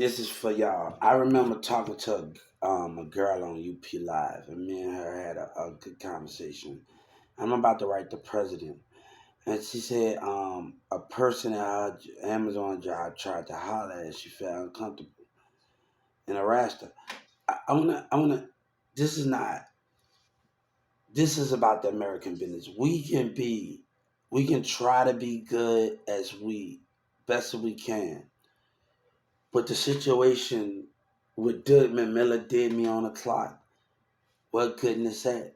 This is for y'all. I remember talking to a girl on UP Live, and me and her had a good conversation. I'm about to write the president, and she said a person at her Amazon job tried to holler at her. She felt uncomfortable and harassed her. I wanna. This is not. This is about the American business. We can try to be good as we best as we can, but the situation with Goodman Miller did me on the clock. What goodness that?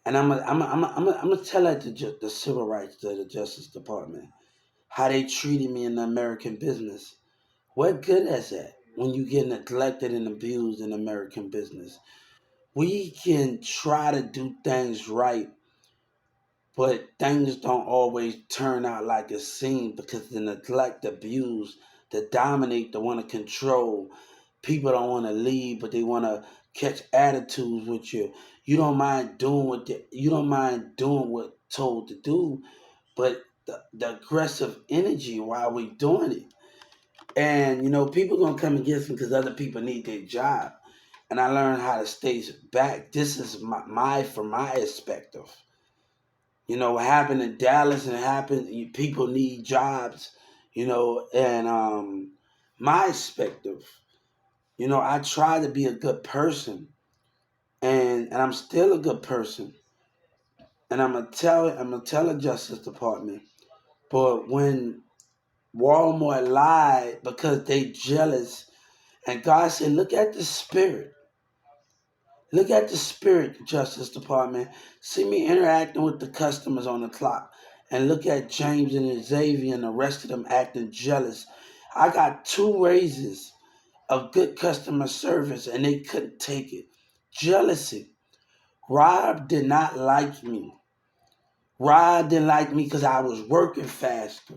And I'm gonna tell that to the civil rights, to the Justice Department, how they treated me in the American business. What good is that when you get neglected and abused in American business? We can try to do things right, but things don't always turn out like it seems because the neglect, the abuse, the dominate, the want to control. People don't want to leave, but they want to catch attitudes with you. You don't mind doing what told to do, but the aggressive energy while we doing it. And people gonna come against me because other people need their job. And I learned how to stay back. This is from my perspective. What happened in Dallas and happened, people need jobs, and my perspective, I try to be a good person, and I'm still a good person. And I'm gonna tell the Justice Department. But when Walmart lied because they jealous, and God said, look at the spirit. Look at the spirit, Justice Department. See me interacting with the customers on the clock. And look at James and Xavier and the rest of them acting jealous. I got two raises of good customer service and they couldn't take it. Jealousy. Rob did not like me. Rob didn't like me because I was working faster.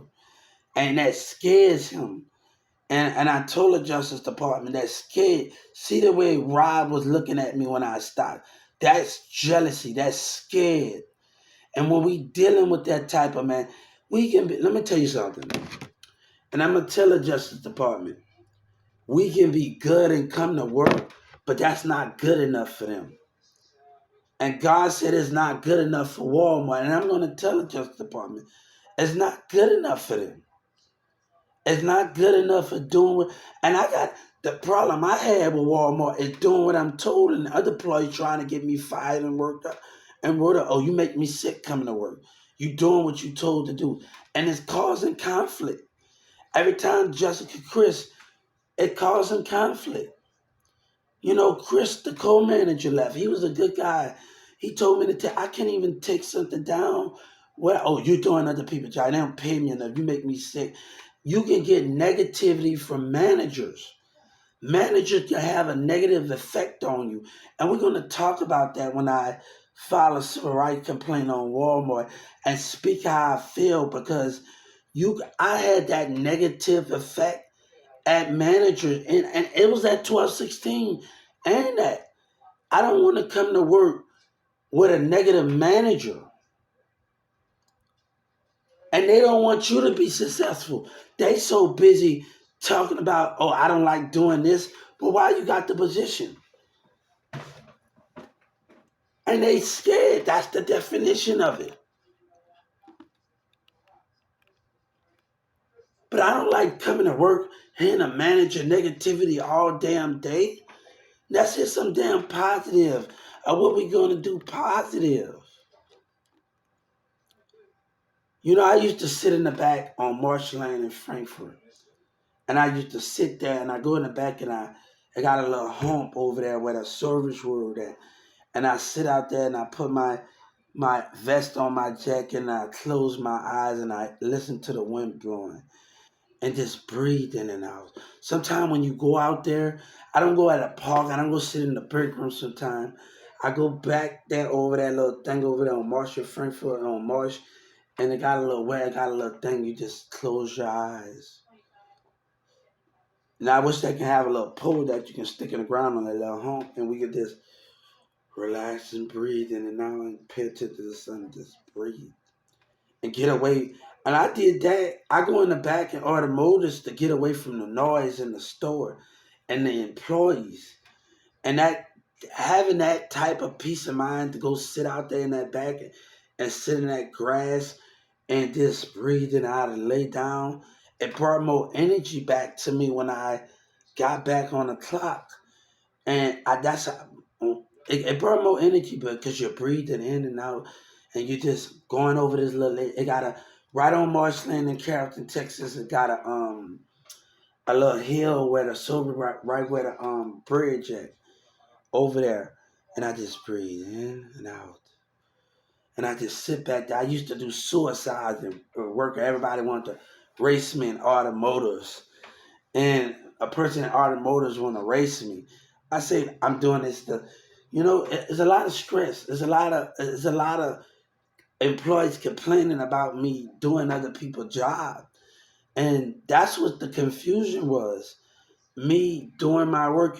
And that scares him. And I told the Justice Department that scared. See the way Rob was looking at me when I stopped. That's jealousy. That's scared. And when we dealing with that type of man, we can be. Let me tell you something. And I'm gonna tell the Justice Department, we can be good and come to work, but that's not good enough for them. And God said it's not good enough for Walmart. And I'm gonna tell the Justice Department, it's not good enough for them. It's not good enough for doing what. And I got the problem I had with Walmart is doing what I'm told, and the other employees trying to get me fired and worked up. And wrote up, oh, you make me sick coming to work. You doing what you told to do, and it's causing conflict. Every time Jessica Chris, it causing conflict. Chris, the co-manager, left. He was a good guy. He told me to I can't even take something down. Well, oh, you're doing other people's job. They don't pay me enough. You make me sick. You can get negativity from managers. Managers can have a negative effect on you. And we're going to talk about that when I file a civil rights complaint on Walmart and speak how I feel because I had that negative effect at managers and it was at 1216 and that I don't want to come to work with a negative manager and they don't want you to be successful. They so busy talking about, oh, I don't like doing this, but why you got the position? And they scared. That's the definition of it. But I don't like coming to work hearing a manager negativity all damn day. Let's hear some damn positive. What we gonna do positive? I used to sit in the back on Marsh Lane in Frankfurt. And I used to sit there and I go in the back and I got a little hump over there where the service road at. And I sit out there and I put my vest on my jacket and I close my eyes and I listen to the wind blowing and just breathe in and out. Sometimes when you go out there, I don't go at a park, I don't go sit in the break room sometime. I go back there over that little thing over there on Marsh and Frankfurt on Marsh and it got a little where it got a little thing, you just close your eyes. And I wish they can have a little pole that you can stick in the ground on that little hump and we could just relax and breathe in and out and pay attention to the sun, just breathe. And get away. And I did that. I go in the back and order motors to get away from the noise in the store and the employees. And that having that type of peace of mind to go sit out there in that back and sit in that grass and just breathing out and lay down, it brought more energy back to me when I got back on the clock. And it brought more energy because you're breathing in and out and you're just going over this little, it got a, right on Marshland in Carrollton, Texas, it got a little hill where the silver, right where the bridge at, over there. And I just breathe in and out. And I just sit back there. I used to do suicides and work. Everybody wanted to race me in automotives. And a person in automotives want to race me. I say I'm doing this to, it's a lot of stress. There's a lot of employees complaining about me doing other people's job. And that's what the confusion was. Me doing my work,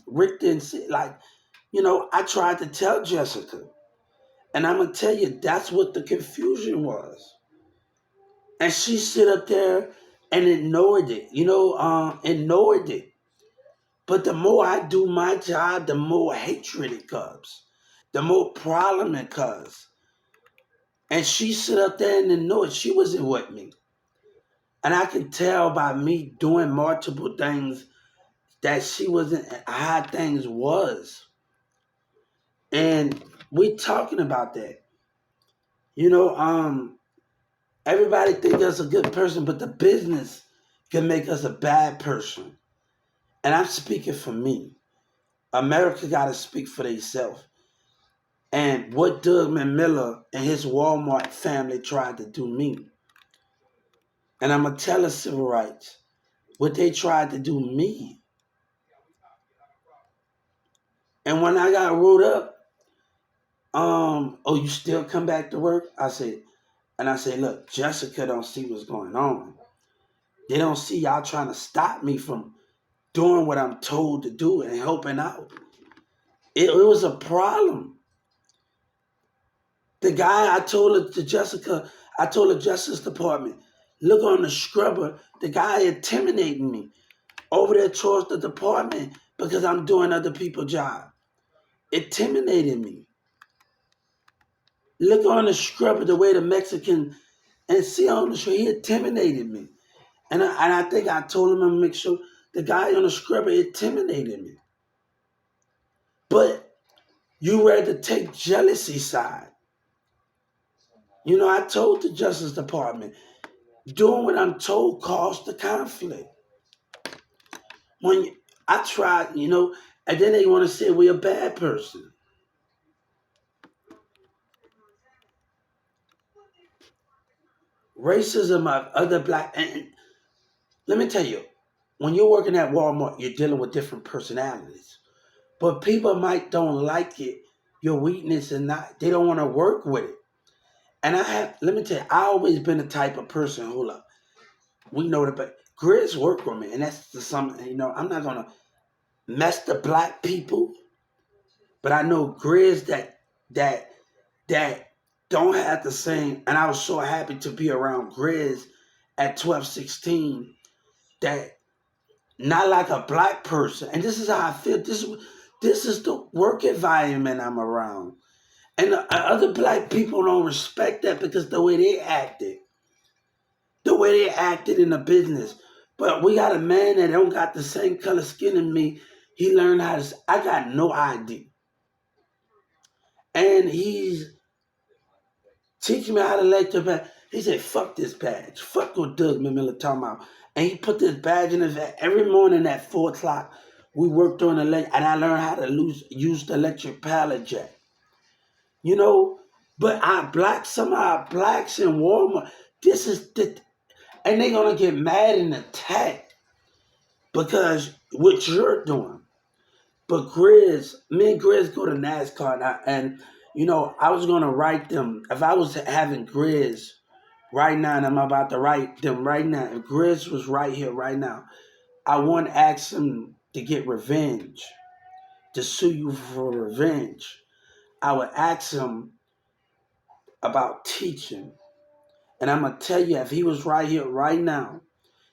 Rick didn't see, like, I tried to tell Jessica. And I'm gonna tell you, that's what the confusion was. And she sit up there and ignored it, ignored it. But the more I do my job, the more hatred it comes, the more problem it comes. And she sit up there and ignored it. She wasn't with me. And I could tell by me doing multiple things that she wasn't how things was. And we talking about that. You know, everybody think us a good person, but the business can make us a bad person. And I'm speaking for me. America got to speak for themselves. And what Doug Miller and his Walmart family tried to do me. And I'm going to tell the civil rights what they tried to do me. And when I got rolled up, oh, you still come back to work? I said, look, Jessica don't see what's going on. They don't see y'all trying to stop me from doing what I'm told to do and helping out. It was a problem. The guy I told the Justice Department, look on the scrubber, the guy intimidating me over there towards the department because I'm doing other people's job. Intimidating me. Look on the scrubber, the way the Mexican, and see on the show, he intimidated me. And I think I told him to make sure the guy on the scrubber intimidated me. But you rather take jealousy side. I told the Justice Department, doing what I'm told caused the conflict. When I tried, and then they want to say we're a bad person. Racism of other black, and let me tell you, when you're working at Walmart, you're dealing with different personalities. But people might don't like it, your weakness, and not they don't want to work with it. And let me tell you, I always been the type of person who like, we know the but Grizz work with me, and that's the something, I'm not gonna mess the black people, but I know Grizz that that don't have the same, and I was so happy to be around Grizz at 1216 that not like a black person. And this is how I feel. This is the work environment I'm around. And other black people don't respect that because the way they acted in the business. But we got a man that don't got the same color skin as me. He learned how to, I got no ID. And he's teaching me how to lecture back. He said, fuck this badge. Fuck what Doug Miller talking about. And he put this badge in his head. Every morning at 4 o'clock, we worked on the lecture, and I learned how to use the electric pallet jack. But some of our blacks in Walmart, this is the, and they're going to get mad and attack because what you're doing. But me and Grizz go to NASCAR now, and I was gonna write them if I was having Grizz right now, and I'm about to write them right now. If Grizz was right here right now, I want to ask him to get revenge, to sue you for revenge. I would ask him about teaching, And I'm going to tell you, if he was right here, right now,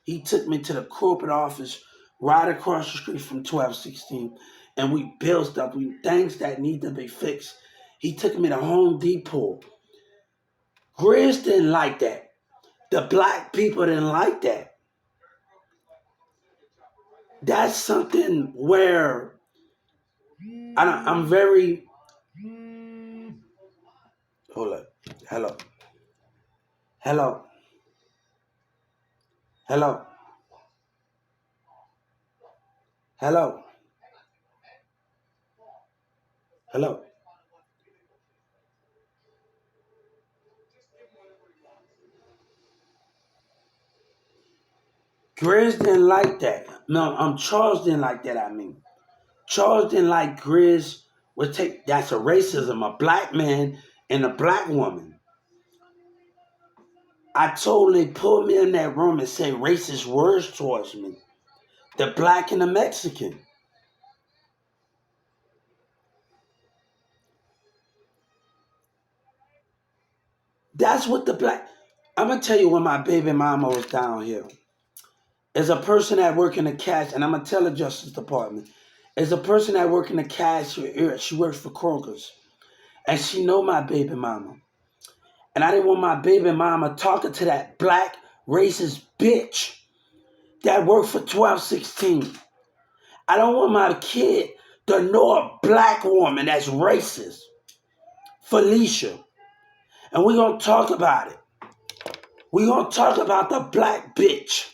he took me to the corporate office right across the street from 1216. And we built stuff, things that need to be fixed. He took me to Home Depot. Grizz didn't like that. The black people didn't like that. That's something where I'm very. Hold up. Hello. Hello. Hello. Hello. Hello. Grizz didn't like that. No, Charles didn't like that. I mean, Charles didn't like Grizz would take. That's a racism. A black man and a black woman. I told him they pulled me in that room and say racist words towards me. The black and the Mexican. That's what the black. I'm gonna tell you when my baby mama was down here. As a person that work in the cash, and I'm gonna tell the Justice Department, as a person that work in the cash, she works for Kroger's, and she know my baby mama, and I didn't want my baby mama talking to that black racist bitch that worked for 1216. I don't want my kid to know a black woman that's racist, Felicia, and we're gonna talk about it. We're gonna talk about the black bitch.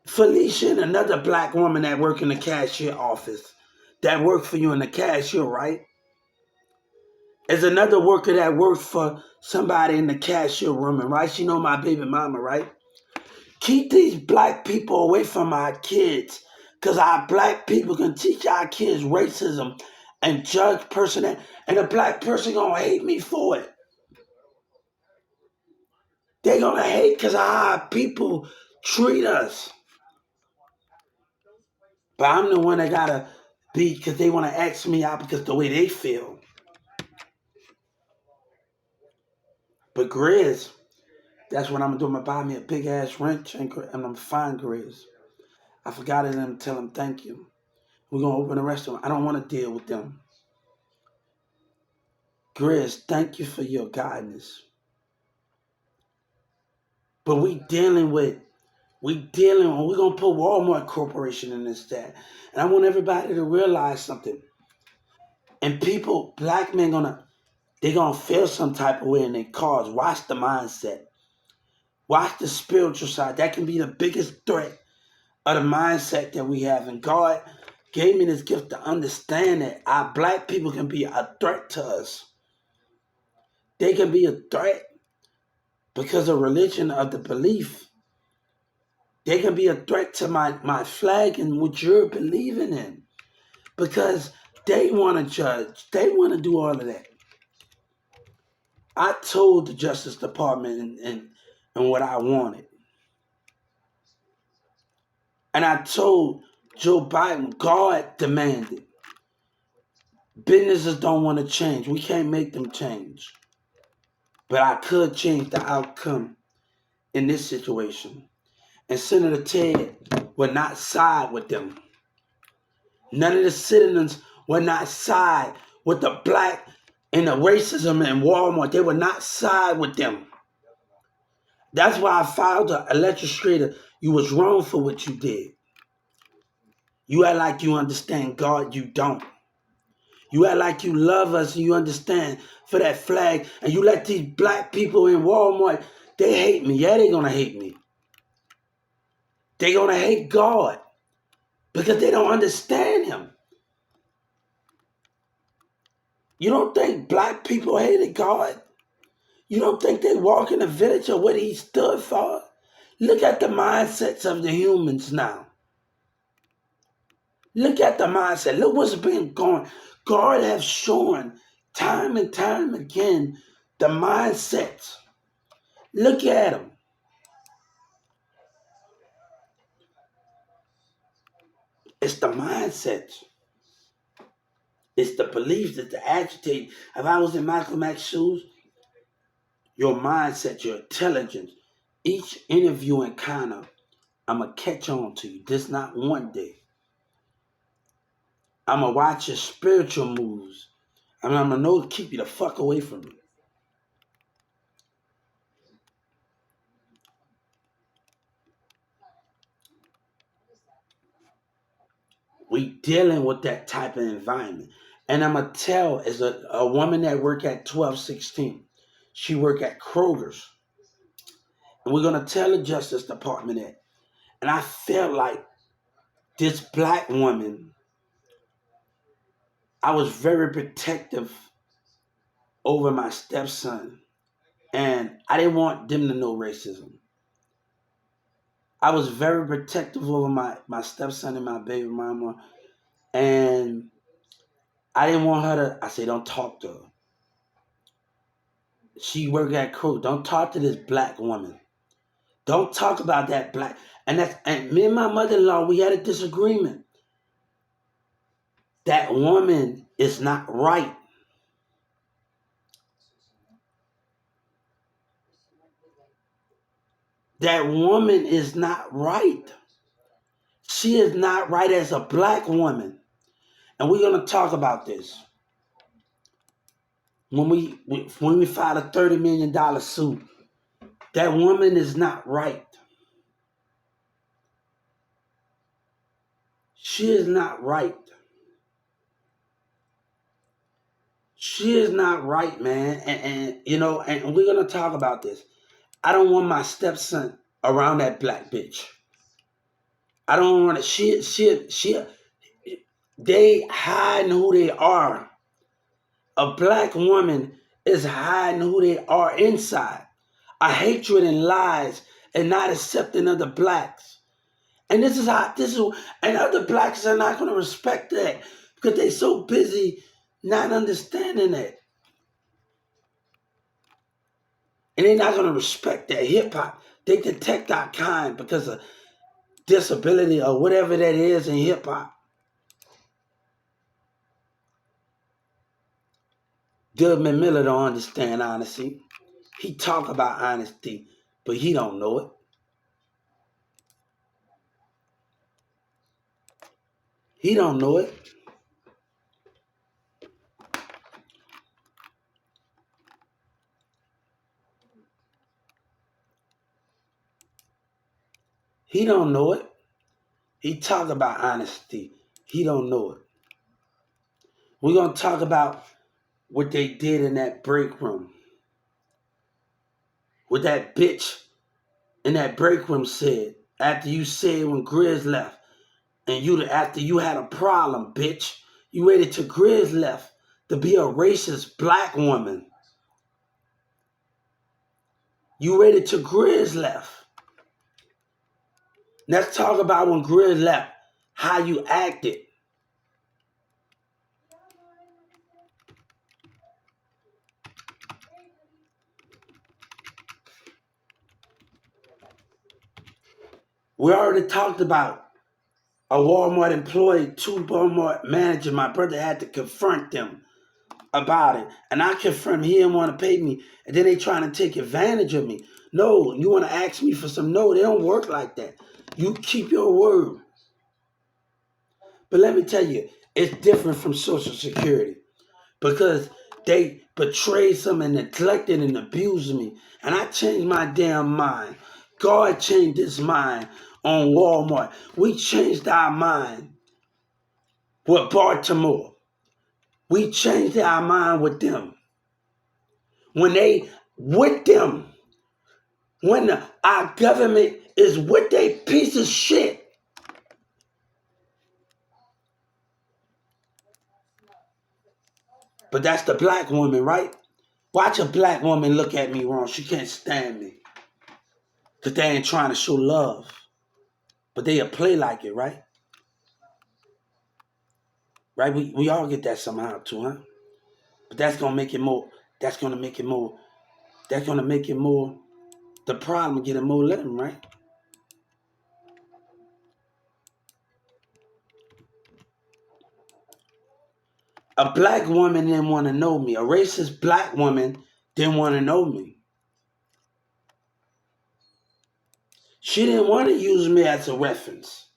Felicia and another black woman that work in the cashier office, that work for you in the cashier, right? Is another worker that works for somebody in the cashier room, and right? She know my baby mama, right? Keep these black people away from our kids, because our black people can teach our kids racism and judge person, and a black person gonna hate me for it. They gonna hate because how our people treat us. But I'm the one that gotta be, because they want to ask me out because the way they feel. But Grizz, that's what I'm gonna do. I'm gonna buy me a big ass wrench and I'm gonna find Grizz. I forgot it and tell him thank you. We're gonna open a restaurant. I don't want to deal with them. Grizz, thank you for your guidance. But we're gonna put Walmart Corporation in this that. And I want everybody to realize something. And people, black men they're gonna feel some type of way in their cars. Watch the mindset. Watch the spiritual side. That can be the biggest threat of the mindset that we have. And God gave me this gift to understand that our black people can be a threat to us. They can be a threat because of religion, of the belief. They can be a threat to my flag and what you're believing in. Because they want to judge. They want to do all of that. I told the Justice Department and what I wanted. And I told Joe Biden, God demanded. Businesses don't want to change. We can't make them change. But I could change the outcome in this situation. And Senator Ted would not side with them. None of the citizens would not side with the black and the racism in Walmart. They would not side with them. That's why I filed a legislator. You was wrong for what you did. You act like you understand God. You don't. You act like you love us and you understand for that flag. And you let these black people in Walmart, they hate me. Yeah, they're going to hate me. They're going to hate God because they don't understand him. You don't think black people hated God? You don't think they walk in the village of what he stood for? Look at the mindsets of the humans now. Look at the mindset. Look what's been going. God has shown time and time again the mindsets. Look at them. It's the mindsets. It's the beliefs, it's the agitate. If I was in Michael Mack's shoes, your mindset, your intelligence. Each interview encounter, I'm going to catch on to you. This not one day. I'm going to watch your spiritual moves. I'm going to know to keep you the fuck away from me. We dealing with that type of environment. And I'm going to tell, as a woman that work at 1216, she work at Kroger's. And we're going to tell the Justice Department that. And I felt like this black woman, I was very protective over my stepson. And I didn't want them to know racism. I was very protective over my stepson and my baby mama. And I didn't want her to, I said, don't talk to her. She worked at Kroger. Don't talk to this black woman. Don't talk about that black. And me and my mother-in-law, we had a disagreement. That woman is not right. That woman is not right. She is not right as a black woman. And we're going to talk about this. When we filed a $30 million suit, that woman is not right. She is not right. She is not right, man. And you know, and we're going to talk about this. I don't want my stepson around that black bitch. I don't want to. They hiding who they are. A black woman is hiding who they are inside. A hatred and lies and not accepting other blacks. And and other blacks are not going to respect that because they're so busy not understanding that. And they're not going to respect that hip hop. They detect our kind because of disability or whatever that is in hip hop. Goodman Miller don't understand honesty. He talk about honesty, but he don't know it. He don't know it. He don't know it. He talk about honesty. He don't know it. We're going to talk about what they did in that break room. What that bitch in that break room said after you said when Grizz left. And after you had a problem, bitch, you waited till Grizz left to be a racist black woman. You waited till Grizz left. Let's talk about when Grizz left, how you acted. We already talked about a Walmart employee, 2 Walmart managers. My brother had to confront them about it. And I confirmed he didn't want to pay me. And then they trying to take advantage of me. No, you want to ask me for some? No, they don't work like that. You keep your word. But let me tell you, it's different from Social Security because they betrayed some and neglected and abused me. And I changed my damn mind. God changed his mind on Walmart. We changed our mind with Baltimore. We changed our mind with them. When they with them, when our government is with they piece of shit. But that's the black woman, right? Watch a black woman look at me wrong. She can't stand me. Because they ain't trying to show love. But they'll play like it, right? Right? We all get that somehow too, huh? But that's gonna make it more, that's gonna make it more, that's gonna make it more the problem getting more living, right? A black woman didn't want to know me. A racist black woman didn't want to know me. She didn't want to use me as a reference.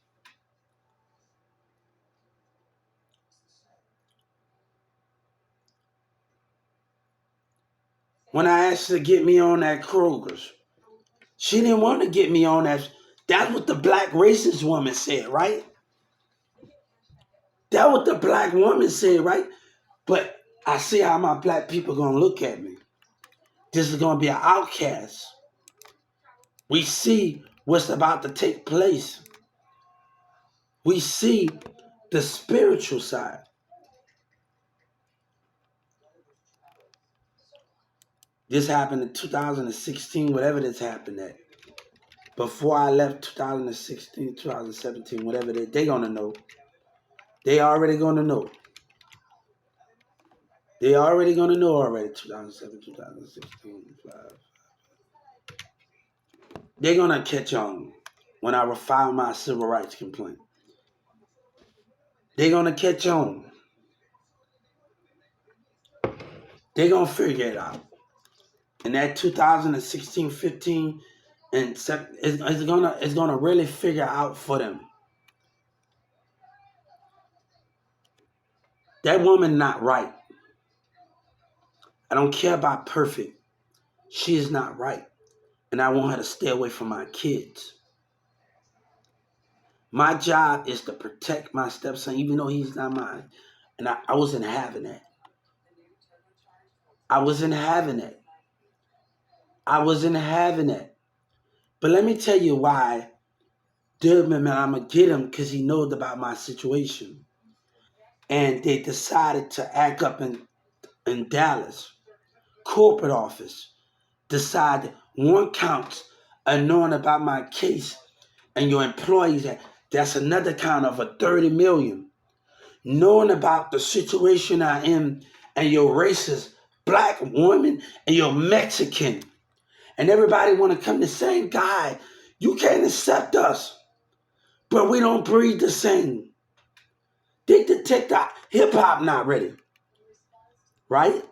When I asked her to get me on that Kroger's, she didn't want to get me on that. That's what the black racist woman said, right? That's what the black woman said, right? But I see how my black people gonna look at me. This is gonna be an outcast. We see what's about to take place. We see the spiritual side. This happened in 2016, whatever this happened at. Before I left 2016, 2017, whatever they gonna know. They already gonna know. They already gonna know already. 2007, 2016, 5. They're gonna catch on when I file my civil rights complaint. They're gonna catch on. They're gonna figure it out. And that 2016, 15, and it's gonna really figure out for them. That woman not right. I don't care about perfect. She is not right. And I want her to stay away from my kids. My job is to protect my stepson, even though he's not mine. And I wasn't having that. I wasn't having it. I wasn't having it. But let me tell you why Durbin, man, I'm going to get him because he knows about my situation. And they decided to act up in Dallas. Corporate office decided one counts of knowing about my case and your employees. That's another count of a 30 million. Knowing about the situation I am and your racist black woman and your Mexican. And everybody want to come the same guy. You can't accept us. But we don't breathe the same. They detect that hip hop not ready. Right?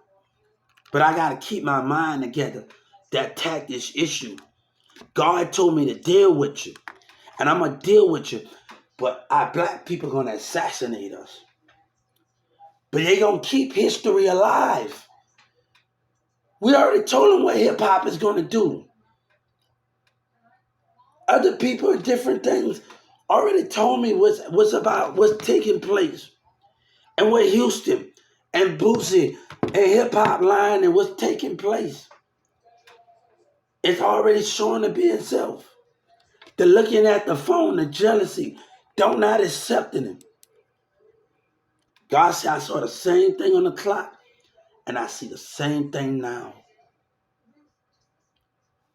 But I gotta keep my mind together to attack this issue. God told me to deal with you. And I'm gonna deal with you. But our black people gonna assassinate us. But they gonna keep history alive. We already told them what hip hop is gonna do. Other people in different things already told me what's taking place. And what Houston and Boosie and hip hop line and what's taking place. It's already showing to be itself. The looking at the phone, the jealousy, don't not accepting it. God said I saw the same thing on the clock, and I see the same thing now.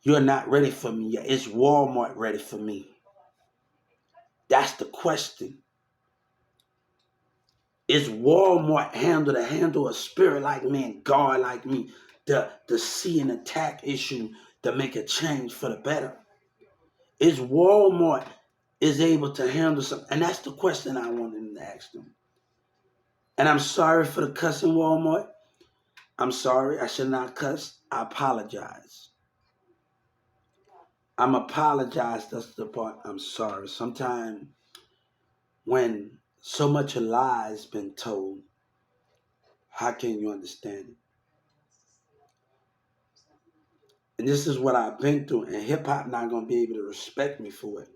You're not ready for me yet. Is Walmart ready for me? That's the question. Is Walmart handle a spirit like me and God like me to see an attack issue to make a change for the better? Is Walmart is able to handle something? And that's the question I wanted to ask them. And I'm sorry for the cussing Walmart. I'm sorry. I should not cuss. I apologize. I'm apologize. That's the part. I'm sorry. Sometimes when so much a lie has been told, how can you understand it? And this is what I've been through, and hip hop not gonna be able to respect me for it.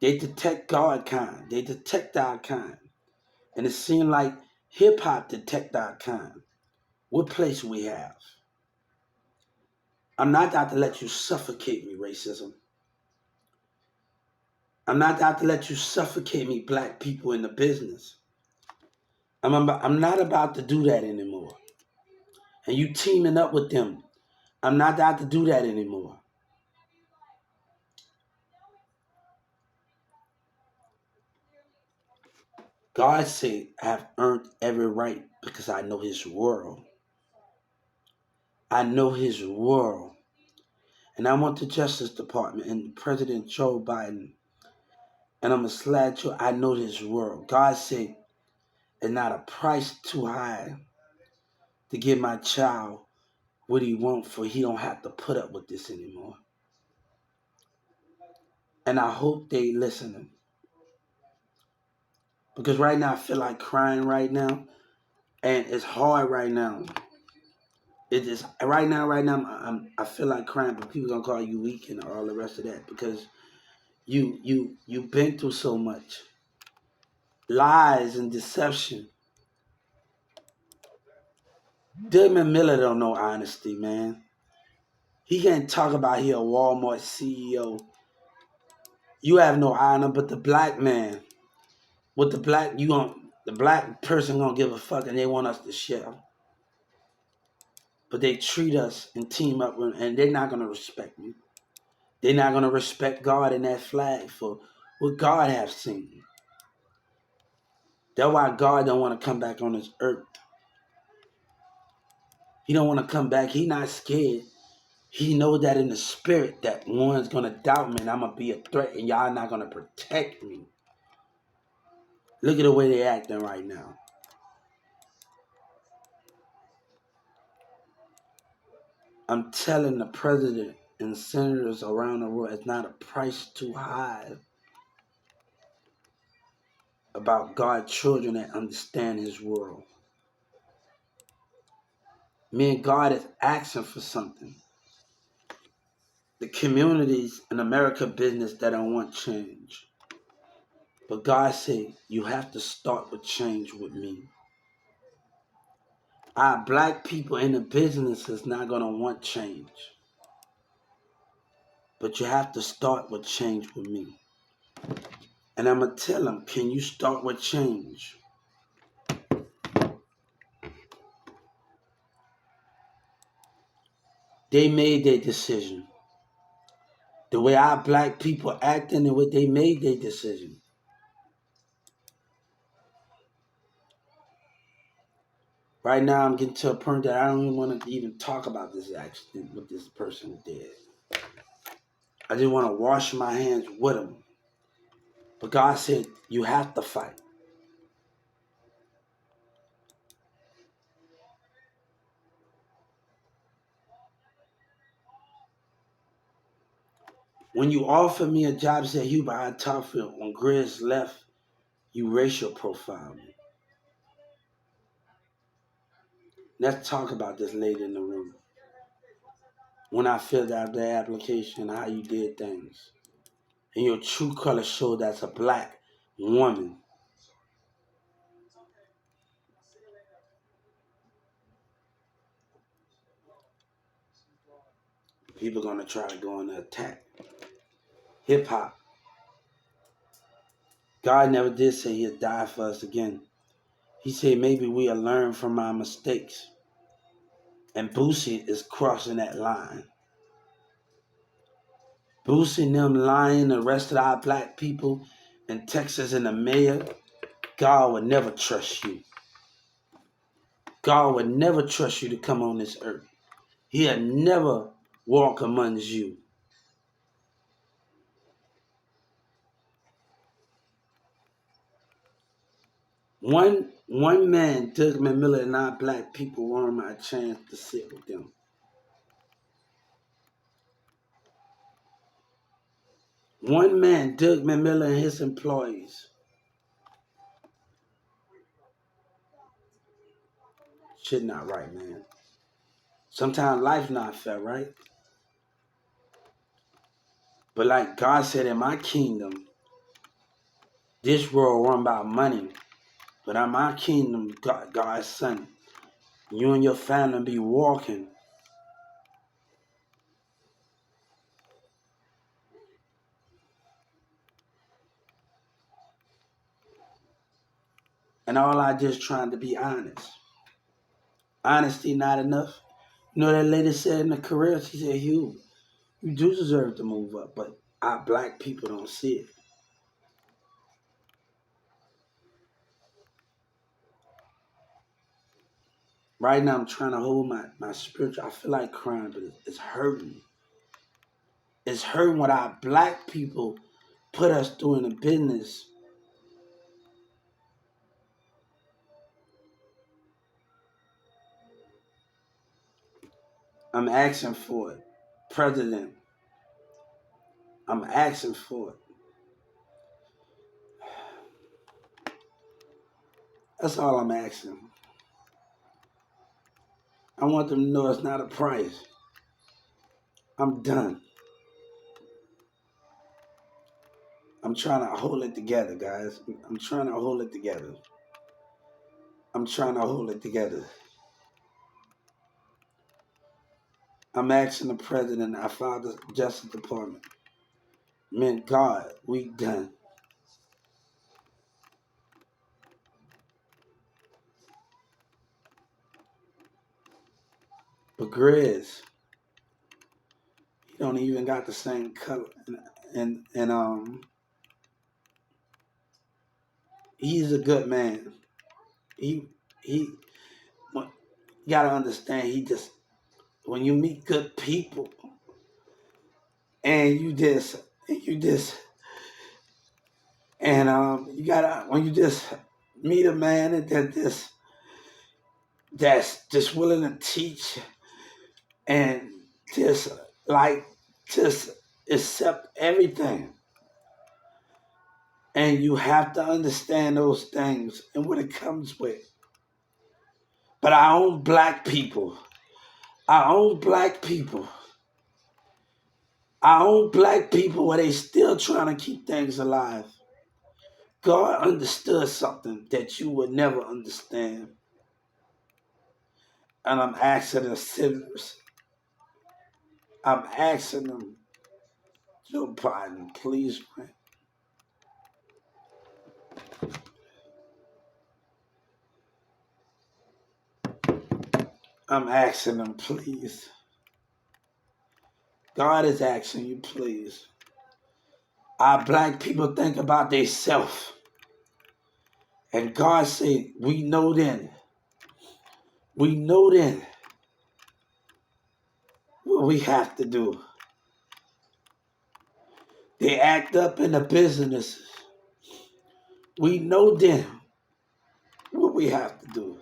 They detect God kind. They detect our kind. And it seemed like hip hop detect our kind. What place we have? I'm not out to let you suffocate me, racism. I'm not out to let you suffocate me, black people in the business. I'm not about to do that anymore. And you teaming up with them. I'm not out to do that anymore. God said, I have earned every right because I know his world. I know his world. And I want the Justice Department and President Joe Biden, and I'm going to slide you, I know this world. God said, it's not a price too high to get my child what he wants, for he don't have to put up with this anymore. And I hope they listening. Because right now I feel like crying right now. And it's hard right now. It is right now. I feel like crying, but people gonna call you weak and all the rest of that because you've been through so much lies and deception. Desmond Miller don't know honesty, man. He can't talk about he a Walmart CEO. You have no honor, but the black man with the black person gonna give a fuck and they want us to share. But they treat us and team up and they're not gonna respect me. They're not gonna respect God and that flag for what God have seen. That's why God don't want to come back on this earth. He don't want to come back. He not scared. He knows that in the spirit that one's gonna doubt me and I'm gonna be a threat and y'all not gonna protect me. Look at the way they acting right now. I'm telling the president and senators around the world it's not a price too high about God's children that understand his world. Me and God is asking for something. The communities in America business that don't want change. But God said, you have to start with change with me. Our black people in the business is not going to want change. But you have to start with change with me. And I'm going to tell them, can you start with change? They made their decision. The way our black people acting and what they made their decision. Right now, I'm getting to a point that I don't even want to even talk about this accident, what this person did. I just want to wash my hands with them. But God said, you have to fight. When you offered me a job, said Huber, I talked to when Grizz left, you racial profile me. Let's talk about this later in the room. When I filled out the application, how you did things. And your true color showed that's a black woman. People gonna try to go on the attack. Hip hop. God never did say he'd die for us again. He said maybe we'll learn from our mistakes. And Boosie is crossing that line. Boosie and them lying, the rest of our black people in Texas and the mayor, God would never trust you. God would never trust you to come on this earth. He'll never walk amongst you. One man, Doug McMillan, and our black people wanted my chance to sit with them. One man, Doug McMillan, and his employees. Shit not right, man. Sometimes life not fair, right? But like God said in my kingdom, this world run by money. But in my kingdom, God's son, you and your family be walking. And all I just trying to be honest. Honesty not enough. You know that lady said in the career, she said, Hugh, you do deserve to move up, but our black people don't see it. Right now I'm trying to hold my spiritual. I feel like crying, but it's hurting. It's hurting what our black people put us through in the business. I'm asking for it. President, I'm asking for it. That's all I'm asking. I want them to know it's not a price. I'm done. I'm trying to hold it together, guys. I'm trying to hold it together. I'm trying to hold it together. I'm asking the president, I filed the Justice Department. Man, God, we done. But Grizz, he don't even got the same color, and he's a good man. He, you gotta understand. He just when you meet good people, and you just, and you gotta when you just meet a man that's just willing to teach and just like just accept everything. And you have to understand those things and what it comes with. But our own black people, our own black people, our own black people where they still trying to keep things alive. God understood something that you would never understand. And I'm asking the sinners, I'm asking them, Joe Biden, please, man. I'm asking them, please. God is asking you, please. Our black people think about themselves. And God said, we know then what we have to do. They act up in the businesses. We know then what we have to do.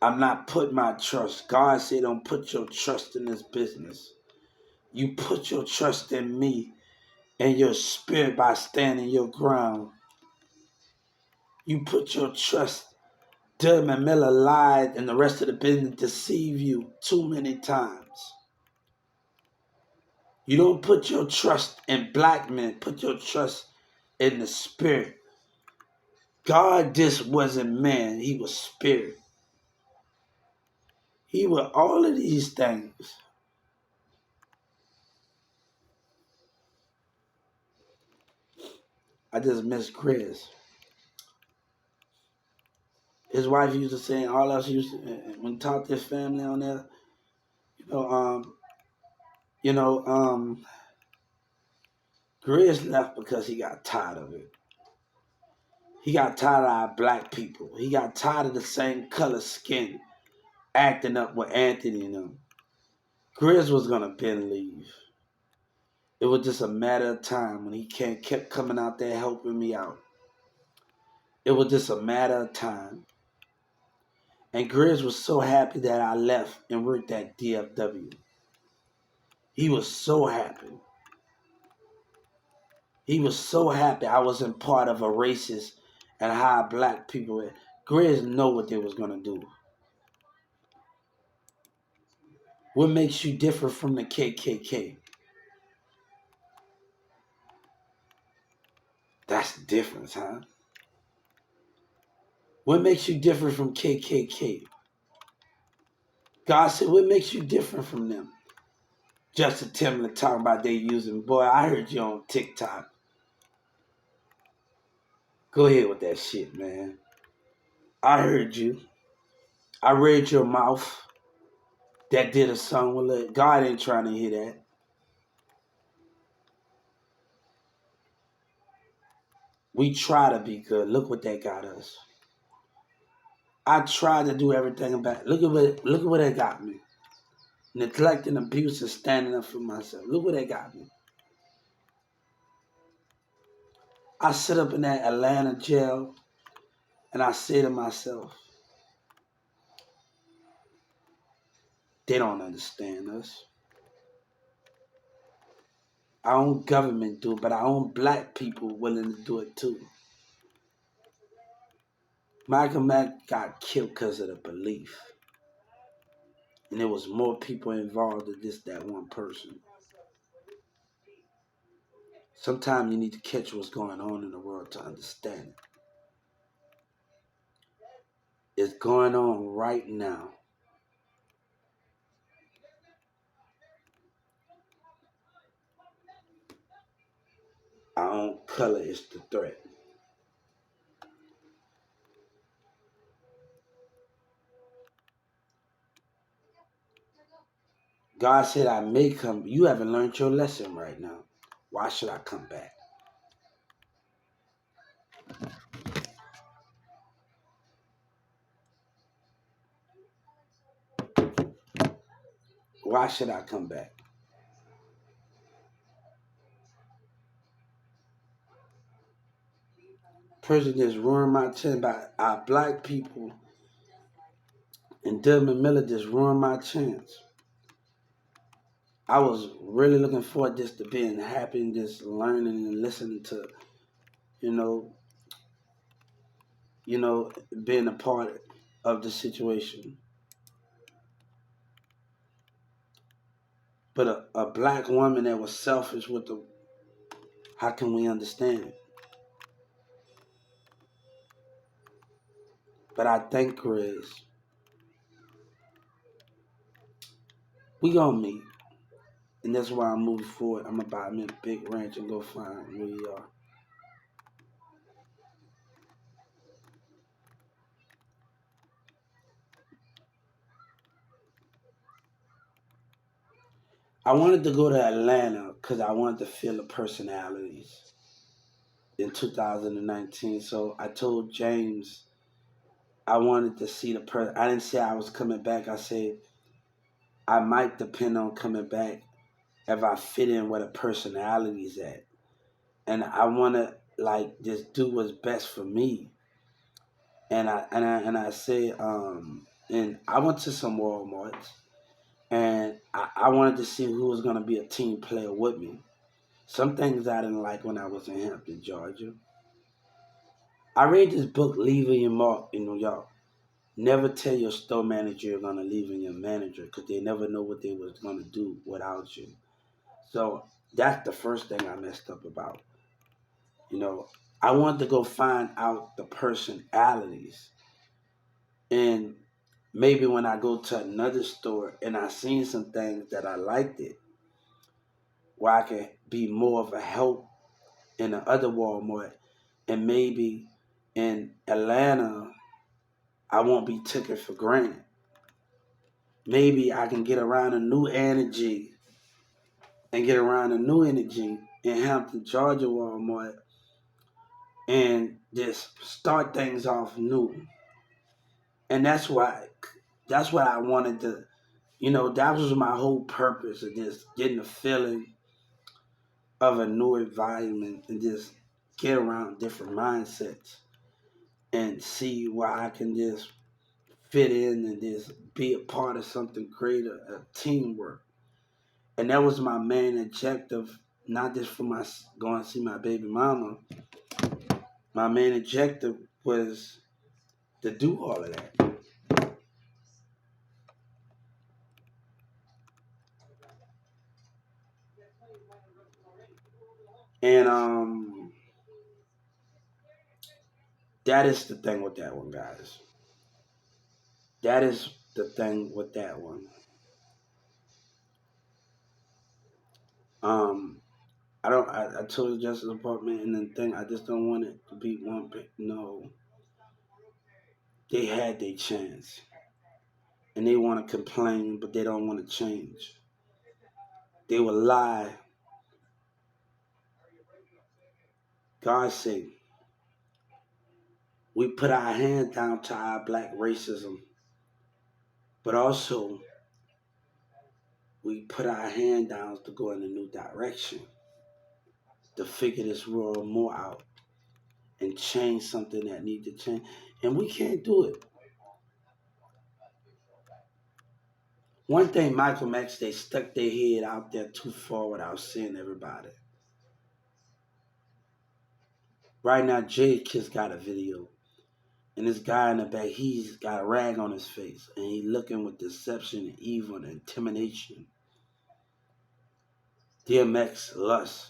I'm not putting my trust. God said, don't put your trust in this business. You put your trust in me and your spirit by standing your ground. You put your trust. Dermot Miller lied and the rest of the business deceived you too many times. You don't put your trust in black men. Put your trust in the spirit. God just wasn't man. He was spirit. He was all of these things. I just miss Chris. His wife used to say, all else used to, when talk to his family on there, you know, you know, Grizz left because he got tired of it. He got tired of our black people. He got tired of the same color skin acting up with Anthony and them. Grizz was gonna bend leave. It was just a matter of time when he kept coming out there helping me out. It was just a matter of time. And Grizz was so happy that I left and worked at DFW. He was so happy. He was so happy I wasn't part of a racist and how black people were. Grizz know what they was gonna do. What makes you different from the KKK? That's the difference, huh? What makes you different from KKK? God said, what makes you different from them? Justin Timberlake talking about they using, boy, I heard you on TikTok. Go ahead with that shit, man. I heard you. I read your mouth. That did a song with it. God ain't trying to hear that. We try to be good. Look what that got us. I tried to do everything about. Look at what that got me. Neglect and abuse and standing up for myself. Look what that got me. I sit up in that Atlanta jail and I say to myself, They don't understand us. Our own government do, but our own black people willing to do it too. Malcolm X got killed because of the belief. And there was more people involved than just that one person. Sometimes you need to catch what's going on in the world to understand it. It's going on right now. Our own color is the threat. God said, I may come. You haven't learned your lesson right now. Why should I come back? Why should I come back? Presidents ruined my chance by our black people, and Desmond Miller just ruined my chance. I was really looking forward just to being happy and just learning and listening to, you know, being a part of the situation. But a black woman that was selfish with the, how can we understand it? But I think, Chris, we gonna meet. And that's why I'm moving forward. I'm gonna buy me a big ranch and go find where we are. I wanted to go to Atlanta because I wanted to feel the personalities in 2019. So I told James I wanted to see the person. I didn't say I was coming back. I said I might depend on coming back if I fit in where the personalities at. And I want to like just do what's best for me. And I say and I went to some Walmarts and I wanted to see who was gonna be a team player with me. Some things I didn't like when I was in Hampton, Georgia. I read this book, Leaving Your Mark in New York. Never tell your store manager you're gonna leave in your manager because they never know what they was gonna do without you. So that's the first thing I messed up about. You know, I wanted to go find out the personalities, and maybe when I go to another store and I seen some things that I liked it, where I can be more of a help in the other Walmart, and maybe in Atlanta I won't be taken for granted. Maybe I can get around a new energy and get around a new energy in Hampton, Georgia Walmart and just start things off new. And that's what I wanted to, that was my whole purpose of just getting a feeling of a new environment and just get around different mindsets and see where I can just fit in and just be a part of something greater, a teamwork. And that was my main objective, not just for my going to see my baby mama. My main objective was to do all of that. And that is the thing with that one, guys. That is the thing with that one. Um, I told the Justice Department and the thing. I just don't want it to be one. No, they had their chance, and they want to complain, but they don't want to change. They will lie. God sake, we put our hand down to our black racism, but also we put our hand down to go in a new direction, to figure this world more out and change something that need to change. And we can't do it. One thing, Michael X, they stuck their head out there too far without seeing everybody. Right now, Jadakiss got a video. And this guy in the back, he's got a rag on his face. And he looking with deception and evil and intimidation. DMX, lust.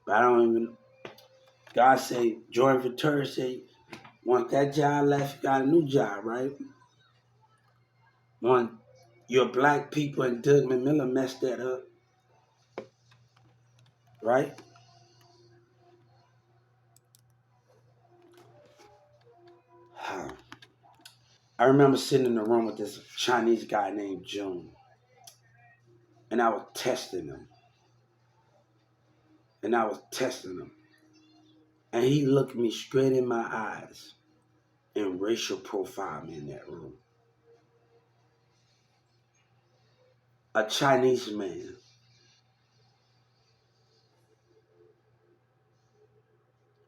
But I don't even, God say, Jordan Ventura say, once that job left, you got a new job, right? One, your black people and Doug McMillan messed that up, right? I remember sitting in the room with this Chinese guy named June, and I was testing him, and he looked me straight in my eyes and racial profiled me in that room. A Chinese man.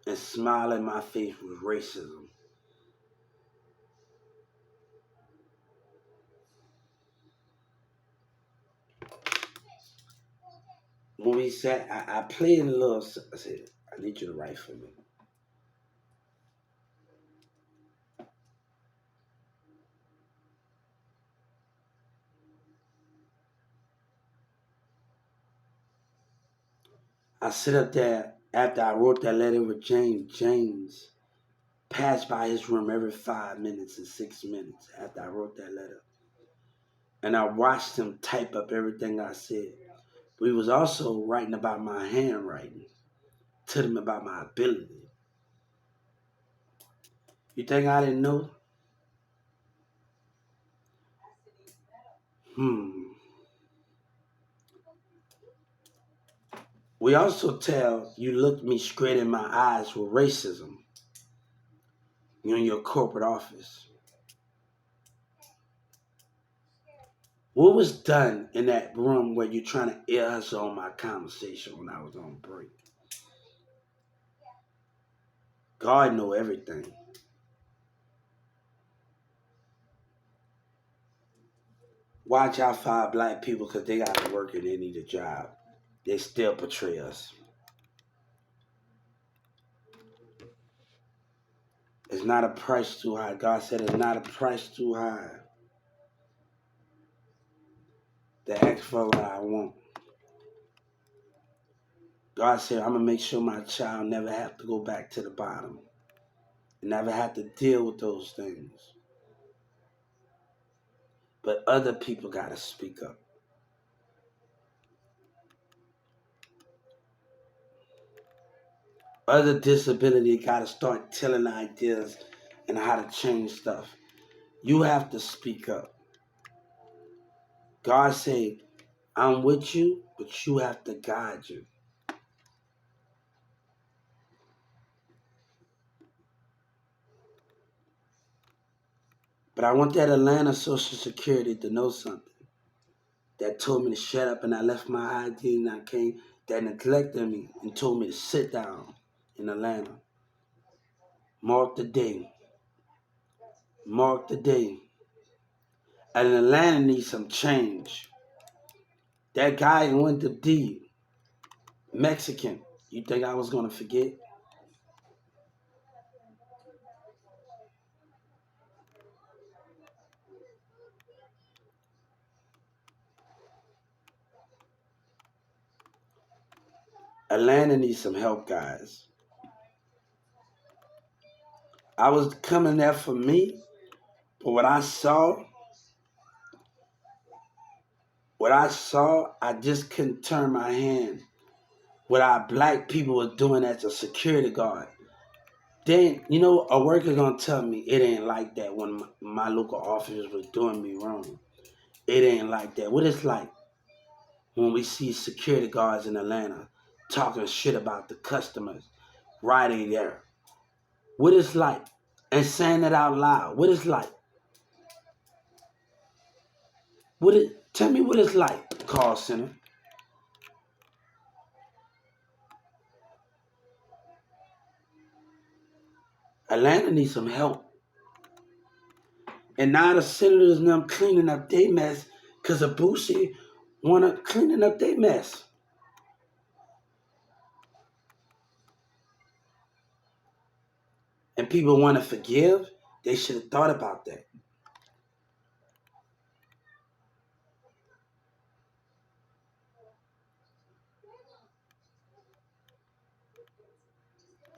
And smile in my face with racism. When we sat, I played a little, I said, I need you to write for me. I sit up there after I wrote that letter with James. James passed by his room every 5 minutes and 6 minutes after I wrote that letter. And I watched him type up everything I said. But he was also writing about my handwriting, telling me about my ability. You think I didn't know? We also tell you looked me straight in my eyes with racism. You're in your corporate office. What was done in that room where you're trying to ear us on my conversation when I was on break? God know everything. Watch out for our black people because they got to work and they need a job. They still portray us. It's not a price too high. God said it's not a price too high to ask for what I want. God said, I'm going to make sure my child never have to go back to the bottom. And never have to deal with those things. But other people got to speak up. Other disability got to start telling ideas and how to change stuff. You have to speak up. God said, I'm with you, but you have to guide you. But I want that Atlanta Social Security to know something. That told me to shut up and I left my ID and I came, that neglected me and told me to sit down in Atlanta. Mark the day. Mark the day. And Atlanta needs some change. That guy who went to D, Mexican, you think I was going to forget? Atlanta needs some help, guys. I was coming there for me, but what I saw, I just couldn't turn my hand. What our black people were doing as a security guard. Then, a worker gonna tell me it ain't like that when my local officers was doing me wrong. It ain't like that. What it's like when we see security guards in Atlanta talking shit about the customers right there. What it's like, and saying it out loud. What it's like. Tell me what it's like, call center. Atlanta needs some help. And now the senators and them cleaning up their mess because of Boosie wanna cleaning up their mess. And people wanna forgive, they should have thought about that.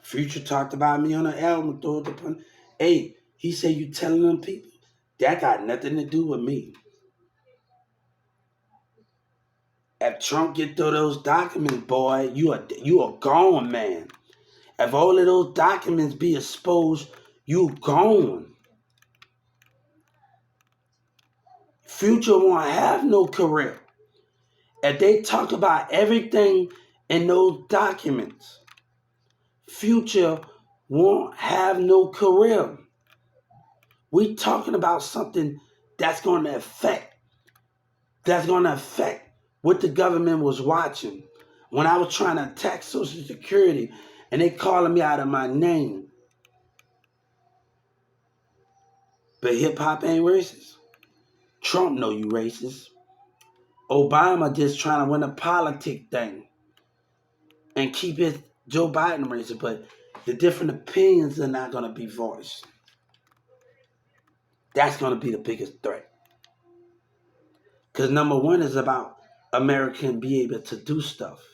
Future talked about me on an album, throw it upon. Hey, he said you telling them people. That got nothing to do with me. If Trump get through those documents, boy, you are gone, man. If all of those documents be exposed, you gone. Future won't have no career. If they talk about everything in those documents, Future won't have no career. We talking about something that's going to affect what the government was watching. When I was trying to attack Social Security and they calling me out of my name, but hip hop ain't racist. Trump know you racist. Obama just trying to win a politic thing and keep it Joe Biden racist, but the different opinions are not going to be voiced. That's going to be the biggest threat. Because number one is about America be able to do stuff.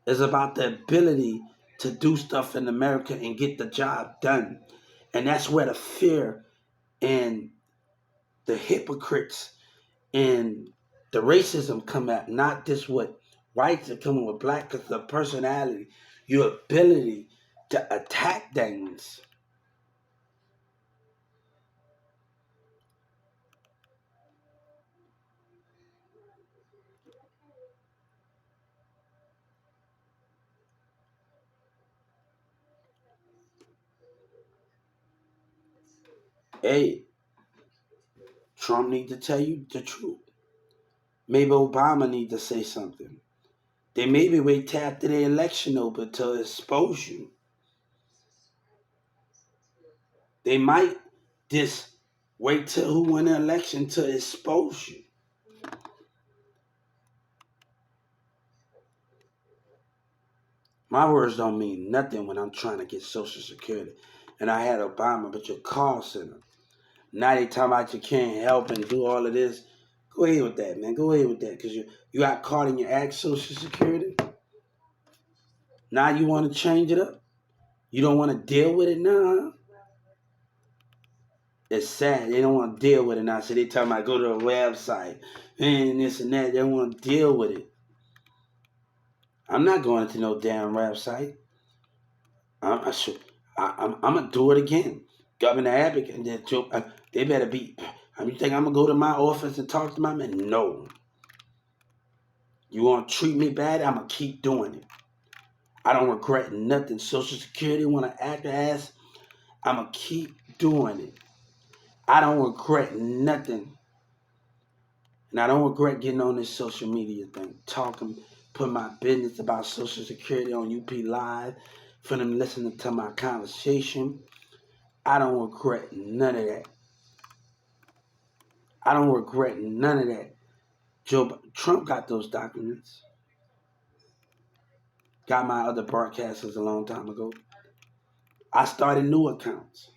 It's about the ability to do stuff in America and get the job done. And that's where the fear and the hypocrites and the racism come at, not just what whites are coming with black, because the personality, your ability to attack things. Hey, Trump need to tell you the truth. Maybe Obama need to say something. They maybe wait till after the election over to expose you. They might just wait till who won the election to expose you. My words don't mean nothing when I'm trying to get Social Security. And I had Obama, but your call center. Now they talking about you can't help and do all of this. Go ahead with that, man. Go ahead with that. Because you got caught in your act Social Security. Now you want to change it up. You don't want to deal with it now. Huh? It's sad. They don't want to deal with it now. So they talking about go to a website and this and that. They don't want to deal with it. I'm not going to no damn website. I should, I'm gonna do it again. Governor Abbott and they better be. You think I'm gonna go to my office and talk to my man? No. You want to treat me bad? I'm gonna keep doing it. I don't regret nothing. Social Security want to act ass? I'm gonna keep doing it. I don't regret nothing, and I don't regret getting on this social media thing, talking, put my business about Social Security on UP Live, for them listening to my conversation. I don't regret none of that. I don't regret none of that. Trump got those documents. Got my other broadcasters a long time ago. I started new accounts.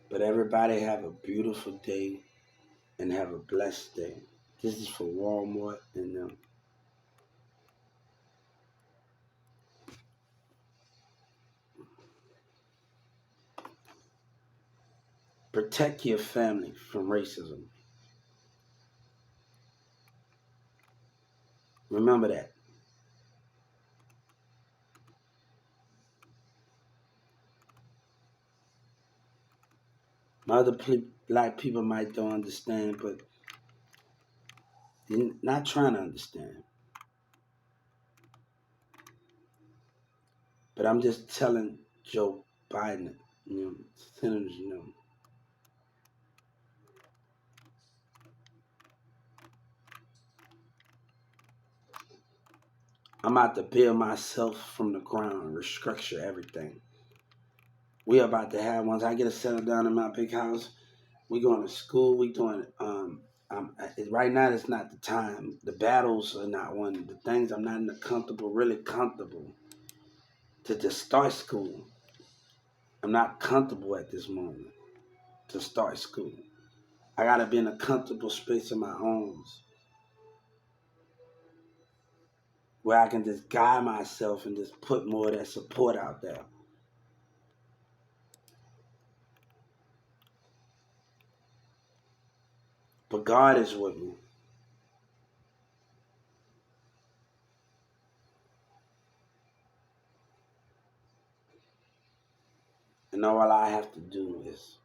But everybody have a beautiful day and have a blessed day. This is for Walmart and them. Protect your family from racism. Remember that. My other black people might don't understand, but they're not trying to understand. But I'm just telling Joe Biden, senators, I'm about to build myself from the ground, restructure everything. We about to have, once I get a settle down in my big house, we going to school, we doing, right now it's not the time. The battles are not one of the things. I'm not in the really comfortable to just start school. I'm not comfortable at this moment to start school. I gotta be in a comfortable space of my own where I can just guide myself and just put more of that support out there. But God is with me. And all I have to do is